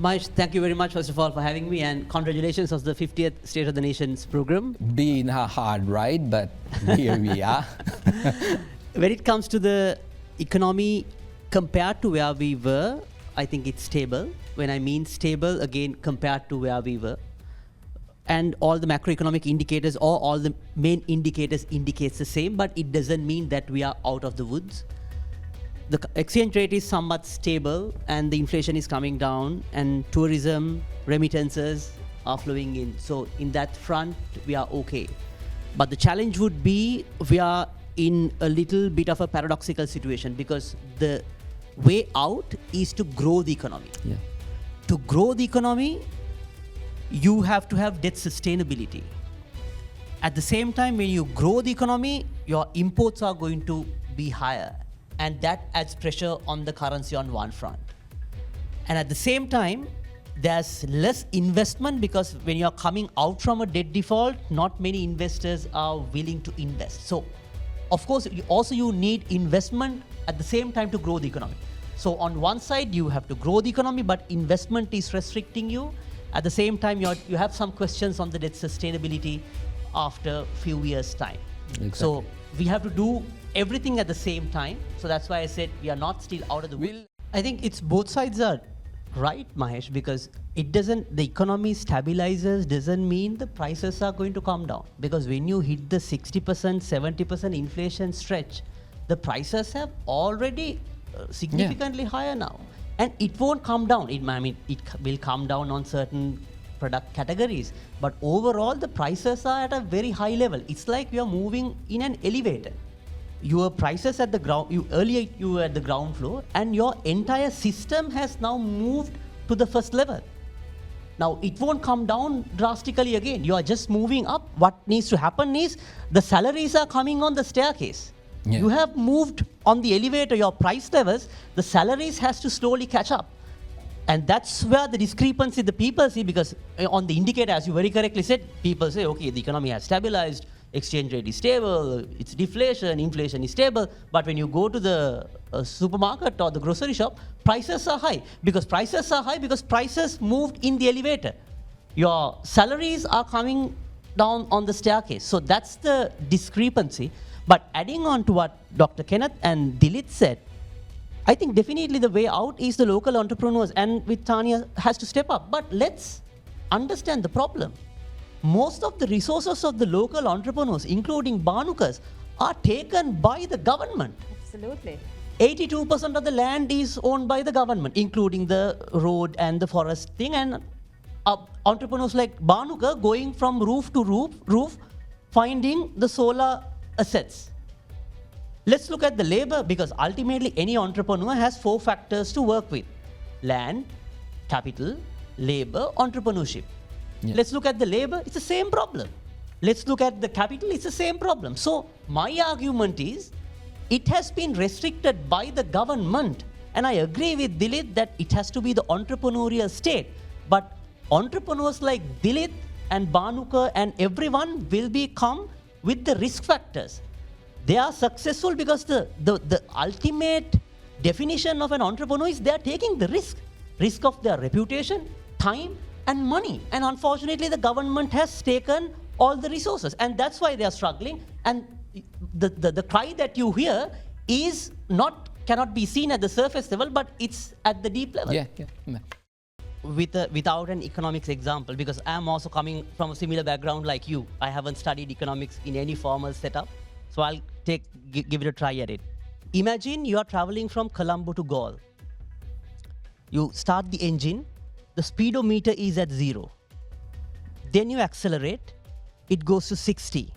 Mahesh, thank you very much, first of all, for having me, and congratulations on the 50th State of the Nations program. Been a hard ride, but here we are. When it comes to the economy, compared to where we were, I think it's stable. When I mean stable, again, compared to where we were. And all the macroeconomic indicators, or all the main indicators indicates the same, but it doesn't mean that we are out of the woods. The exchange rate is somewhat stable, and the inflation is coming down, and tourism, remittances are flowing in. So in that front, we are okay. But the challenge would be, we are in a little bit of a paradoxical situation, because the way out is to grow the economy. Yeah. To grow the economy, you have to have debt sustainability. At the same time, when you grow the economy, your imports are going to be higher, and that adds pressure on the currency on one front. And at the same time, there's less investment, because when you're coming out from a debt default, not many investors are willing to invest. So, of course, you need investment at the same time to grow the economy. So on one side, you have to grow the economy, but investment is restricting you. At the same time, you have some questions on the debt sustainability after a few years' time. Exactly. So we have to do everything at the same time. So that's why I said we are not still out of the woods. I think it's both sides are right, Mahesh, because the economy stabilizes doesn't mean the prices are going to come down. Because when you hit the 60%, 70% inflation stretch, the prices have already significantly higher now. And it won't come down. It will come down on certain product categories. But overall, the prices are at a very high level. It's like we are moving in an elevator. Your prices at the ground, earlier you were at the ground floor, and your entire system has now moved to the first level. Now, it won't come down drastically again. You are just moving up. What needs to happen is the salaries are coming on the staircase. Yeah. You have moved on the elevator, your price levels, the salaries has to slowly catch up. And that's where the discrepancy the people see, because on the indicator, as you very correctly said, people say, okay, the economy has stabilized, exchange rate is stable, it's deflation, inflation is stable. But when you go to the supermarket or the grocery shop, prices are high. Because prices moved in the elevator. Your salaries are coming down on the staircase. So that's the discrepancy. But adding on to what Dr. Kenneth and Dilith said, I think definitely the way out is the local entrepreneurs, and with Tanya has to step up. But let's understand the problem. Most of the resources of the local entrepreneurs, including Banukas, are taken by the government. Absolutely. 82% of the land is owned by the government, including the road and the forest thing. And entrepreneurs like Banuka going from roof to roof, finding the solar assets. Let's look at the labor, because ultimately any entrepreneur has 4 factors to work with: land, capital, labor, entrepreneurship. Yeah. Let's look at the labor, it's the same problem. Let's look at the capital, it's the same problem. So my argument is, it has been restricted by the government. And I agree with Dilith that it has to be the entrepreneurial state. But entrepreneurs like Dilith and Banuka and everyone will come with the risk factors. They are successful because the ultimate definition of an entrepreneur is they are taking the risk of their reputation, time, and money. And unfortunately, the government has taken all the resources, and that's why they are struggling. And the cry that you hear is cannot be seen at the surface level, but it's at the deep level. Yeah. Without an economics example, because I'm also coming from a similar background like you. I haven't studied economics in any formal setup, so I'll give it a try at it. Imagine you are traveling from Colombo to Galle. You start the engine, the speedometer is at 0. Then you accelerate, it goes to 60.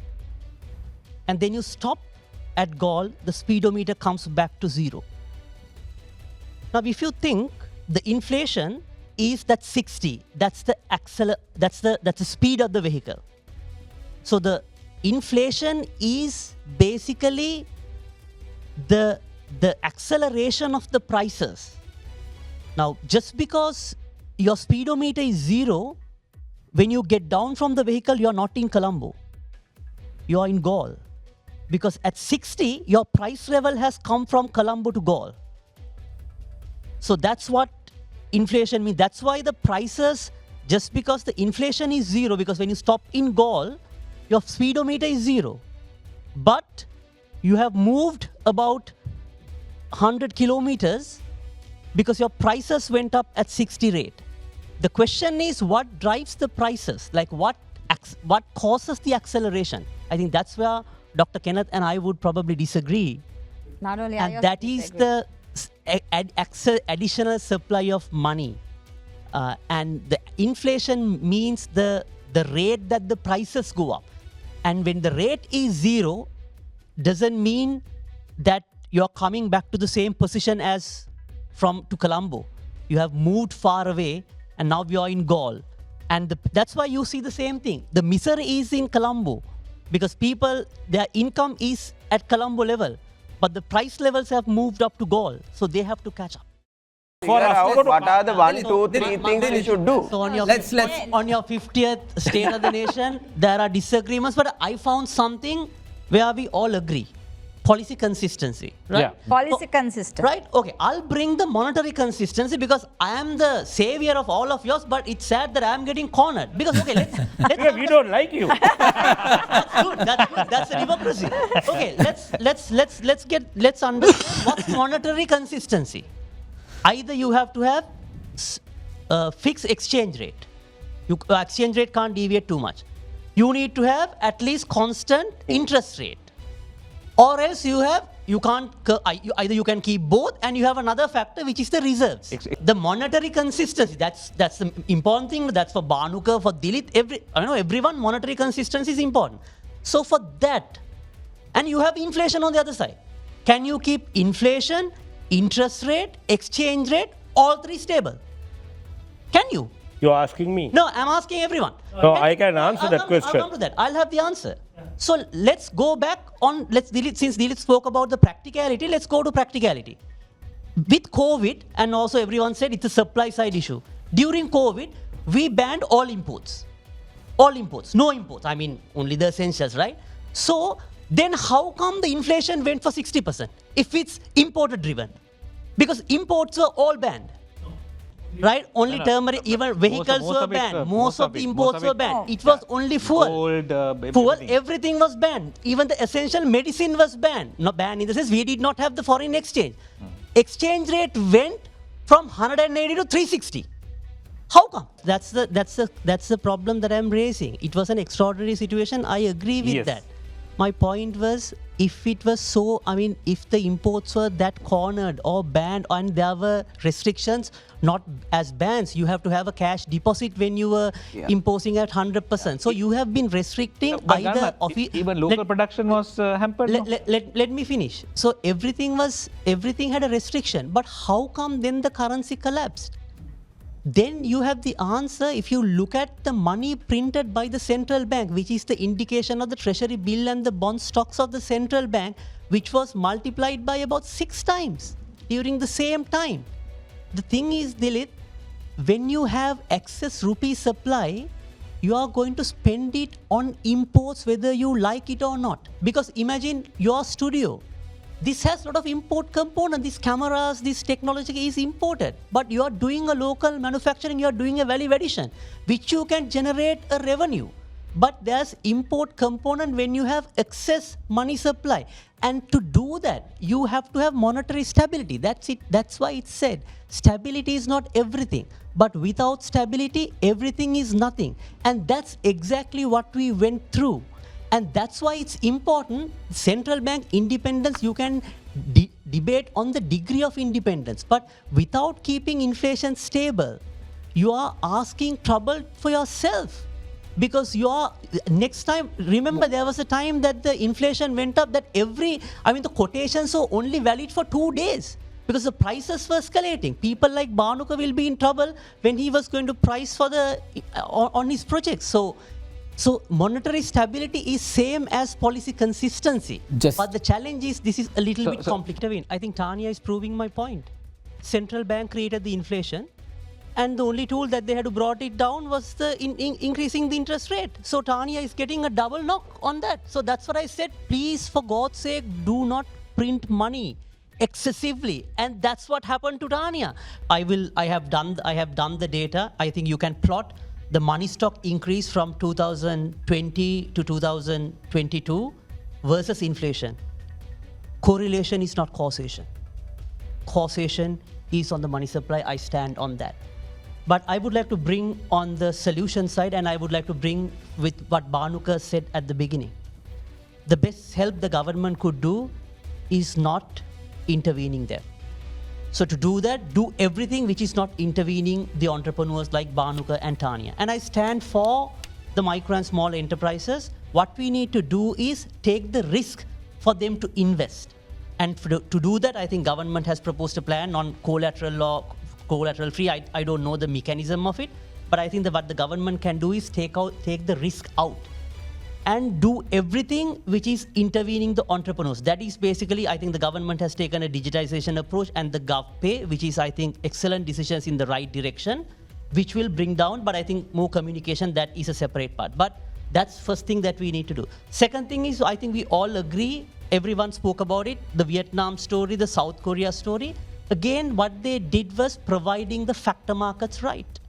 And then you stop at Galle, the speedometer comes back to 0. Now, if you think the inflation is that 60, that's the speed of the vehicle. So the inflation is basically the acceleration of the prices. Now, just because your speedometer is 0, when you get down from the vehicle, you are not in Colombo. You are in Galle. Because at 60, your price level has come from Colombo to Galle. So that's what inflation means. That's why the prices, just because the inflation is zero, because when you stop in Gaul, your speedometer is zero. But you have moved about 100 kilometers because your prices went up at 60 rate. The question is, what drives the prices? Like what causes the acceleration? I think that's where Dr. Kenneth and I would probably disagree. Not only And that is the additional supply of money. And the inflation means the rate that the prices go up. And when the rate is zero, doesn't mean that you're coming back to the same position as to Colombo. You have moved far away and now you're in Gaul. And that's why you see the same thing. The misery is in Colombo because people, their income is at Colombo level, but the price levels have moved up to Gaul, so they have to catch up. Figure out what are the 1, 2, 3 things we should do. So on your Let's- on your 50th State of the Nation, there are disagreements, but I found something where we all agree. Policy consistency, right? Yeah. Policy consistency. Right? Okay, I'll bring the monetary consistency because I am the savior of all of yours, but it's sad that I'm getting cornered. Because, okay, let's Yeah, we don't like you. that's good, that's a democracy. Okay, let's understand what's monetary consistency. Either you have to have fixed exchange rate. Exchange rate can't deviate too much. You need to have at least constant interest rate. Or else you can't, either you can keep both and you have another factor which is the reserves. The monetary consistency, that's the important thing. That's for Bhanuka, for Dilit, everyone, monetary consistency is important. So for that, and you have inflation on the other side. Can you keep inflation, interest rate, exchange rate, all three stable? Can you? You're asking me. No, I'm asking everyone. No, I can answer that question. I'll come to that. I'll have the answer. So let's go back on, since Dilip spoke about the practicality, let's go to practicality. With COVID, and also everyone said it's a supply side issue. During COVID, we banned all imports. All imports, no imports. I mean, only the essentials, right? So then how come the inflation went for 60% if it's imported driven? Because imports were all banned. Right? Only turmeric, even vehicles were banned. Most of the imports were banned. It was only fuel. Fuel, everything was banned. Even the essential medicine was banned. Not banned in the sense we did not have the foreign exchange. Exchange rate went from 180 to 360. How come? That's the problem that I'm raising. It was an extraordinary situation. I agree with that. My point was, if it was so, I mean, if the imports were that cornered or banned and there were restrictions, not as bans, you have to have a cash deposit when you were imposing at 100%. So you have been restricting either of it. Even local production was hampered. Let me finish. So everything had a restriction. But how come then the currency collapsed? Then you have the answer if you look at the money printed by the central bank, which is the indication of the treasury bill and the bond stocks of the central bank, which was multiplied by about 6 times during the same time. The thing is, Dilip, when you have excess rupee supply, you are going to spend it on imports whether you like it or not. Because imagine your studio. This has a lot of import component. These cameras, this technology is imported. But you are doing a local manufacturing, you are doing a value addition, which you can generate a revenue. But there's import component when you have excess money supply. And to do that, you have to have monetary stability. That's it. That's why it's said, stability is not everything. But without stability, everything is nothing. And that's exactly what we went through. And that's why it's important, central bank independence, you can debate on the degree of independence. But without keeping inflation stable, you are asking trouble for yourself. Because you are, next time, remember there was a time that the inflation went up that the quotations were only valid for 2 days. Because the prices were escalating. People like Bhanuka will be in trouble when he was going to price for on his projects. So monetary stability is same as policy consistency. But the challenge is this is a little bit complicated. I think Tanya is proving my point. Central bank created the inflation, and the only tool that they had to brought it down was the increasing the interest rate. So Tanya is getting a double knock on that. So that's what I said. Please, for God's sake, do not print money. excessively, and that's what happened to Dania. I have done the data. I think you can plot the money stock increase from 2020 to 2022 versus inflation. Correlation is not causation. Causation is on the money supply. I stand on that. But I would like to bring on the solution side, and I would like to bring with what Bhanuka said at the beginning. The best help the government could do is not intervening there. So to do that, do everything which is not intervening the entrepreneurs like Bhanuka and Tanya. And I stand for the micro and small enterprises. What we need to do is take the risk for them to invest. And to do that, I think government has proposed a plan on collateral law, collateral free. I don't know the mechanism of it, but I think that what the government can do is take the risk out and do everything which is intervening the entrepreneurs. That is basically, I think the government has taken a digitization approach, and the GovPay, which is, I think, excellent decisions in the right direction, which will bring down, but I think more communication, that is a separate part. But that's first thing that we need to do. Second thing is, I think we all agree, everyone spoke about it, the Vietnam story, the South Korea story. Again, what they did was providing the factor markets right.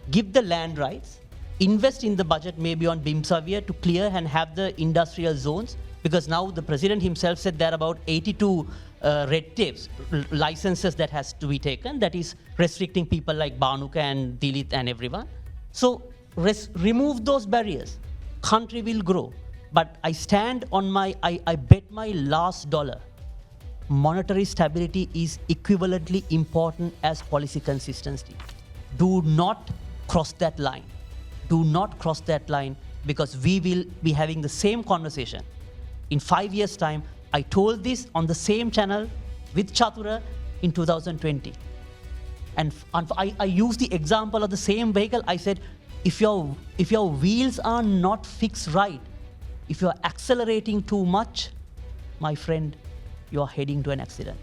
Give the land rights, invest in the budget maybe on Bimsavia to clear and have the industrial zones, because now the president himself said there are about 82 red tapes, licenses that has to be taken, that is restricting people like Bhanuka and Dilith and everyone. So remove those barriers, country will grow. But I stand on I bet my last dollar, monetary stability is equivalently important as policy consistency. Do not cross that line. Do not cross that line, because we will be having the same conversation. In 5 years' time, I told this on the same channel with Chatura in 2020. And I used the example of the same vehicle. I said, if your wheels are not fixed right, if you're accelerating too much, my friend, you're heading to an accident.